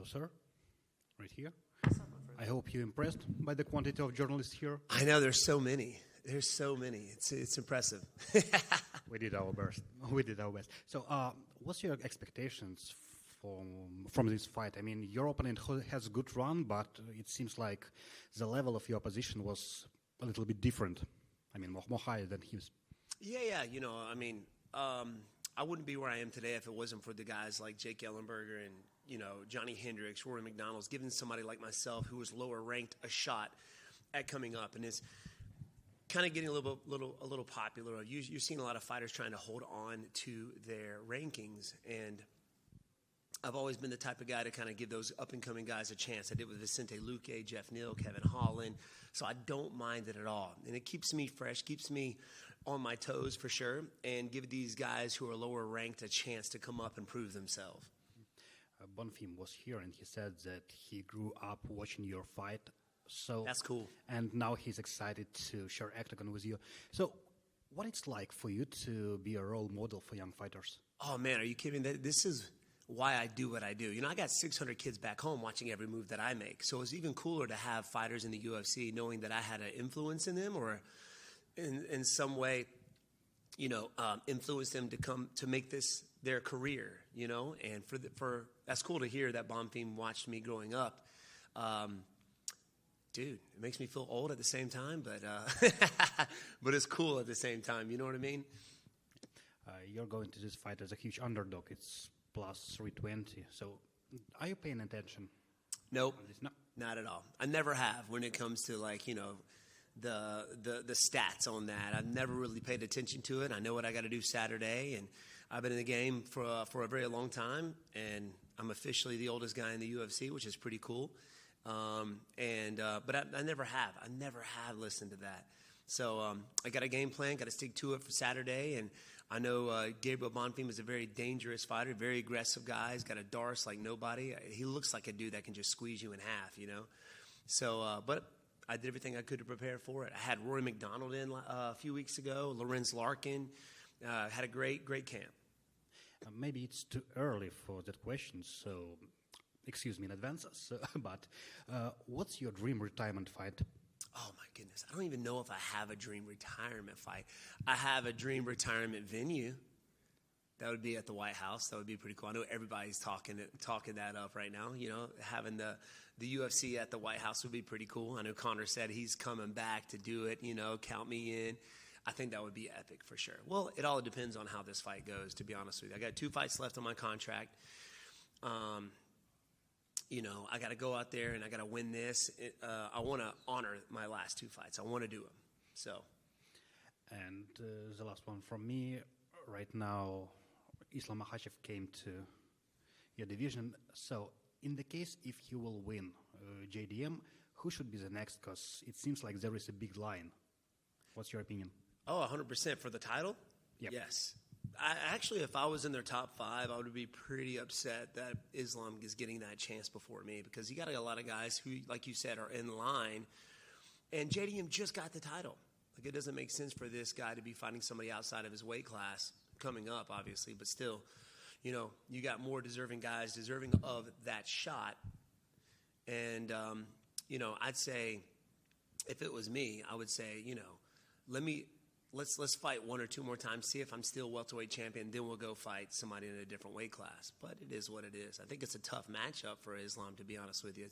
Hello, sir. Right here. I hope you're impressed by the quantity of journalists here. I know there's so many. There's so many. It's impressive. We did our best. We did our best. So, what's your expectations from this fight? I mean, your opponent has a good run, but it seems like the level of your opposition was a little bit different. I mean, more higher than his. Yeah. You know, I mean, I wouldn't be where I am today if it wasn't for the guys like Jake Ellenberger and, you know, Johnny Hendricks, Rory McDonald's, giving somebody like myself who was lower ranked a shot at coming up. And it's kind of getting a little popular. You're seeing a lot of fighters trying to hold on to their rankings, and I've always been the type of guy to kind of give those up-and-coming guys a chance. I did with Vicente Luque, Jeff Neal, Kevin Holland, so I don't mind it at all. And it keeps me fresh, keeps me on my toes for sure, and give these guys who are lower ranked a chance to come up and prove themselves. Bonfim was here, and he said that he grew up watching your fight. So that's cool. And now he's excited to share octagon with you. So what it's like for you to be a role model for young fighters? Oh, man, are you kidding? This is why I do what I do. You know, I got 600 kids back home watching every move that I make. So it's even cooler to have fighters in the UFC knowing that I had an influence in them, or in some way, you know, influence them to come to make this their career, you know. And for that's cool to hear that Bonfim watched me growing up. Dude, it makes me feel old at the same time, but but it's cool at the same time. You know what I mean? You're going to this fight as a huge underdog. It's plus 320. So are you paying attention? Nope, no? Not at all. I never have when it comes to, like, you know, the stats on that. I've never really paid attention to it. I know what I got to do Saturday, and I've been in the game for a very long time, and I'm officially the oldest guy in the UFC, which is pretty cool. But I never have. I never have listened to that. So I got a game plan, got to stick to it for Saturday. And I know Gabriel Bonfim is a very dangerous fighter, very aggressive guy. He's got a darce like nobody. He looks like a dude that can just squeeze you in half, you know. So, but I did everything I could to prepare for it. I had Rory McDonald in a few weeks ago, Lorenz Larkin. Had a great camp. Maybe it's too early for that question, so excuse me in advance. But what's your dream retirement fight? Oh, my goodness. I don't even know if I have a dream retirement fight. I have a dream retirement venue. That would be at the White House. That would be pretty cool. I know everybody's talking that up right now. You know, having the UFC at the White House would be pretty cool. I know Conor said he's coming back to do it. You know, count me in. I think that would be epic for sure. Well, it all depends on how this fight goes, to be honest with you. I got 2 fights left on my contract. You know, I got to go out there and I got to win this. I want to honor my last 2 fights. I want to do them. So. And the last one from me. Right now, Islam Makhachev came to your division. So, in the case if you will win JDM, who should be the next? Because it seems like there is a big line. What's your opinion? Oh, 100% for the title? Yep. Yes. Actually, if I was in their top 5, I would be pretty upset that Islam is getting that chance before me, because you got a lot of guys who, like you said, are in line, and JDM just got the title. Like, it doesn't make sense for this guy to be fighting somebody outside of his weight class coming up, obviously, but still, you know, you got more deserving guys deserving of that shot. And, you know, I'd say if it was me, I would say, you know, let's fight 1 or 2 more times, see if I'm still welterweight champion, then we'll go fight somebody in a different weight class. But it is what it is. I think it's a tough matchup for Islam, to be honest with you.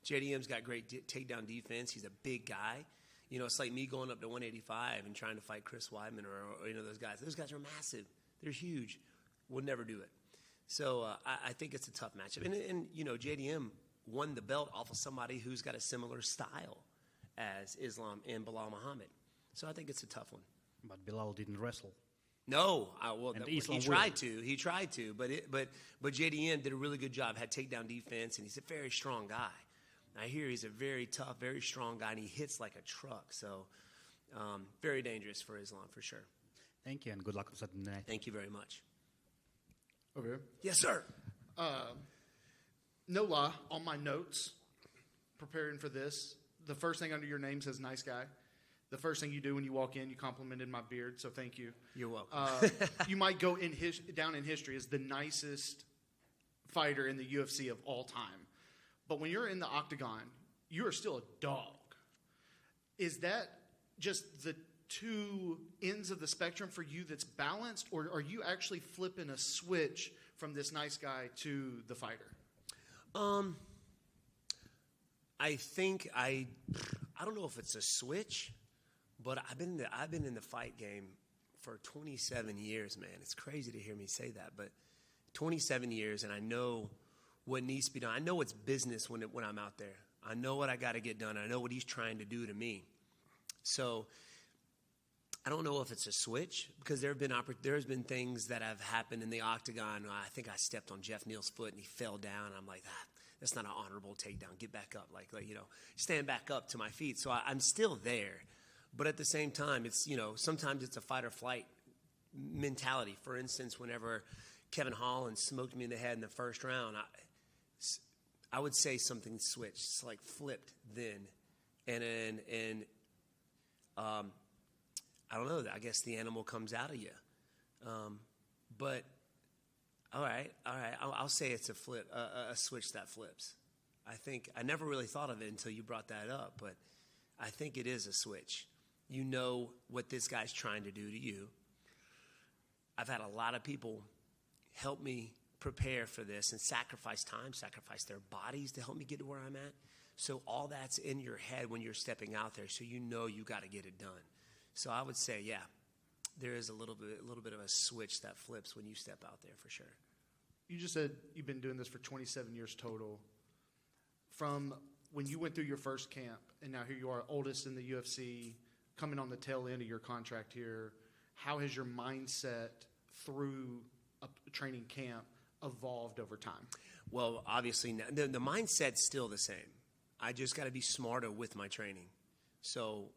JDM's got great takedown defense. He's a big guy. You know, it's like me going up to 185 and trying to fight Chris Weidman or you know, those guys. Those guys are massive. They're huge. We'll never do it. So I think it's a tough matchup. And, you know, JDM won the belt off of somebody who's got a similar style as Islam and Bilal Muhammad. So I think it's a tough one. But Bilal didn't wrestle. No, he tried to, but JDM did a really good job. Had takedown defense, and he's a very strong guy. I hear he's a very tough, very strong guy, and he hits like a truck. So, very dangerous for Islam for sure. Thank you, and good luck on Saturday night. Thank you very much. Over here. Yes, sir. No lie, on my notes, preparing for this, the first thing under your name says "nice guy." The first thing you do when you walk in, you complimented my beard, so thank you. You're welcome. You might go down in history as the nicest fighter in the UFC of all time. But when you're in the octagon, you are still a dog. Is that just the two ends of the spectrum for you that's balanced, or are you actually flipping a switch from this nice guy to the fighter? I think I don't know if it's a switch, but I've been in the fight game for 27 years, man. It's crazy to hear me say that, but 27 years, and I know what needs to be done. I know it's business when I'm out there. I know what I got to get done. I know what he's trying to do to me. So I don't know if it's a switch, because there's been things that have happened in the octagon. I think I stepped on Jeff Neal's foot and he fell down. I'm like, that's not an honorable takedown. Get back up, stand back up to my feet. So I'm still there, but at the same time, it's sometimes it's a fight or flight mentality. For instance, whenever Kevin Holland smoked me in the head in the first round, I would say something switched. It's like flipped then, and I don't know. I guess the animal comes out of you. But all right. I'll say it's a flip, a switch that flips. I think I never really thought of it until you brought that up, but I think it is a switch. You know what this guy's trying to do to you. I've had a lot of people help me prepare for this and sacrifice time, sacrifice their bodies to help me get to where I'm at. So all that's in your head when you're stepping out there, so you know you got to get it done. So I would say, yeah, there is a little bit of a switch that flips when you step out there, for sure. You just said you've been doing this for 27 years total. From when you went through your first camp, and now here you are, oldest in the UFC, coming on the tail end of your contract here, how has your mindset through a training camp evolved over time? Well, obviously, the mindset's still the same. I just got to be smarter with my training. So,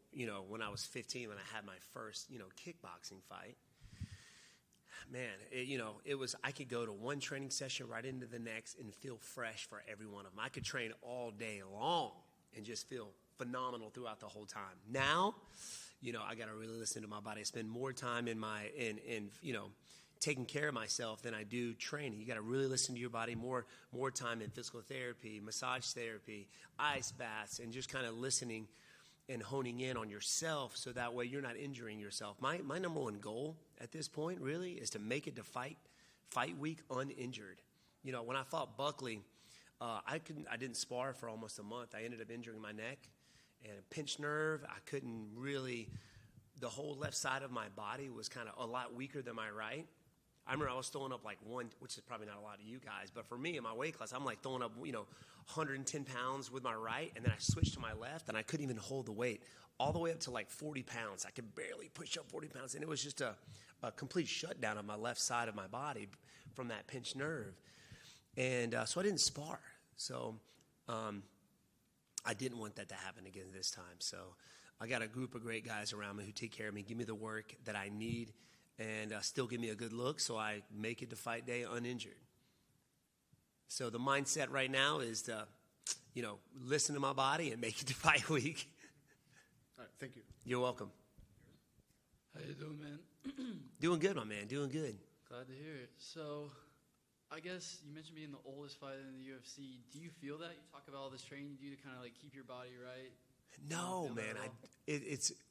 when I was 15, when I had my first, kickboxing fight, man, it was, I could go to one training session right into the next and feel fresh for every one of them. I could train all day long and just feel phenomenal throughout the whole time. Now, I got to really listen to my body. I spend more time in taking care of myself than I do training. You got to really listen to your body, more time in physical therapy, massage therapy, ice baths, and just kind of listening and honing in on yourself, so that way you're not injuring yourself. My number one goal at this point really is to make it to fight week uninjured. When I fought Buckley, I didn't spar for almost a month. I ended up injuring my neck and a pinched nerve. I couldn't really, the whole left side of my body was kind of a lot weaker than my right. I remember I was throwing up like one, which is probably not a lot of you guys, but for me in my weight class, I'm like throwing up, 110 pounds with my right, and then I switched to my left, and I couldn't even hold the weight all the way up to like 40 pounds. I could barely push up 40 pounds, and it was just a complete shutdown of my left side of my body from that pinched nerve. And so I didn't spar. So I didn't want that to happen again this time. So I got a group of great guys around me who take care of me, give me the work that I need, and still give me a good look, so I make it to fight day uninjured. So the mindset right now is to, listen to my body and make it to fight week. All right, thank you. You're welcome. How you doing, man? Doing good, my man. Doing good. Glad to hear it. So, I guess you mentioned being the oldest fighter in the UFC. Do you feel that? You talk about all this training you do to kind of like keep your body right? No, man.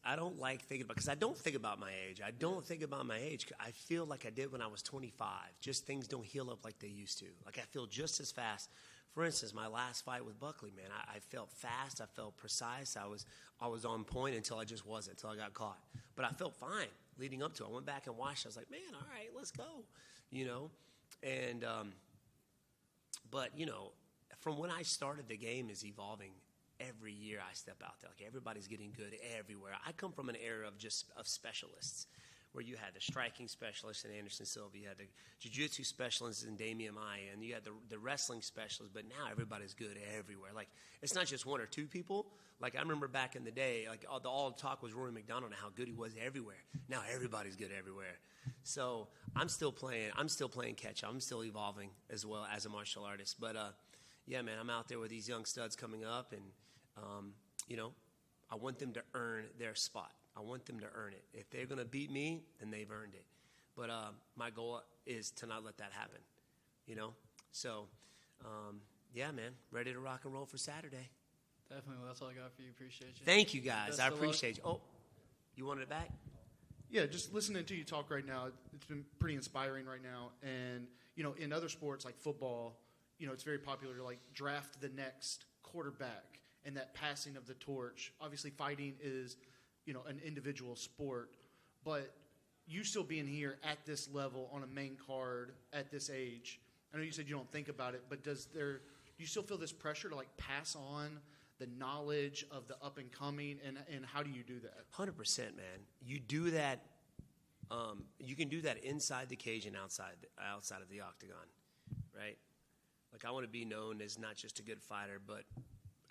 I don't like thinking about, because I don't think about my age. I don't think about my age. I feel like I did when I was 25. Just things don't heal up like they used to. Like I feel just as fast. For instance, my last fight with Buckley, man, I felt fast. I felt precise. I was on point until I just wasn't, until I got caught. But I felt fine leading up to it. I went back and watched. I was like, man, all right, let's go. And but from when I started, the game is evolving. Every year I step out there, like everybody's getting good everywhere. I come from an era of specialists, where you had the striking specialist in Anderson Silva, you had the jiu-jitsu specialist in Damian Maia, and you had the wrestling specialist. But now everybody's good everywhere. Like it's not just one or two people. Like I remember back in the day, like all the talk was Rory McDonald and how good he was everywhere. Now everybody's good everywhere. So I'm still playing catch up. I'm still evolving as well as a martial artist. But yeah, man, I'm out there with these young studs coming up, and I want them to earn their spot. I want them to earn it. If they're going to beat me, then they've earned it. But my goal is to not let that happen, So, yeah, man, ready to rock and roll for Saturday. Definitely. Well, that's all I got for you. Appreciate you. Thank you, guys. Best I of luck. appreciate you. Oh, you wanted it back? Yeah, just listening to you talk right now, it's been pretty inspiring right now. And, in other sports like football, it's very popular to like draft the next quarterback and that passing of the torch. Obviously, fighting is, an individual sport, but you still being here at this level on a main card at this age, I know you said you don't think about it, but do you still feel this pressure to like pass on the knowledge of the up and coming, and how do you do that? 100%, man. You do that. You can do that inside the cage and outside of the octagon, right? Like, I want to be known as not just a good fighter, but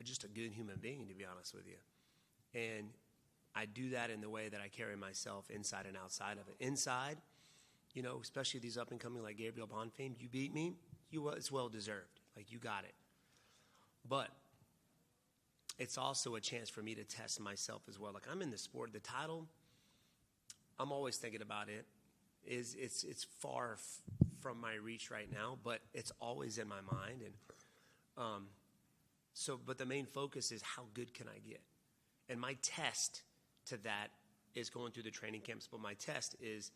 just a good human being, to be honest with you. And I do that in the way that I carry myself inside and outside of it. Inside, especially these up and coming like Gabriel Bonfim, you beat me, it's well deserved. Like, you got it. But it's also a chance for me to test myself as well. Like, I'm in the sport. The title, I'm always thinking about it. It's far from my reach right now, but it's always in my mind. And but the main focus is how good can I get? And my test to that is going through the training camps, but my test is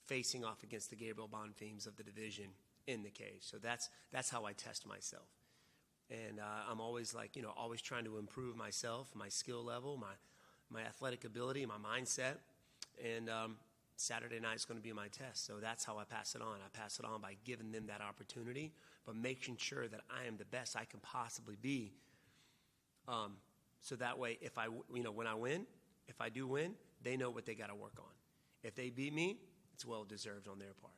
facing off against the Gabriel Bonfims of the division in the cage. So that's how I test myself. And I'm always always trying to improve myself, my skill level, my athletic ability, my mindset. And Saturday night is going to be my test. So that's how I pass it on. I pass it on by giving them that opportunity, but making sure that I am the best I can possibly be. So that way, if when I win, if I do win, they know what they got to work on. If they beat me, it's well deserved on their part.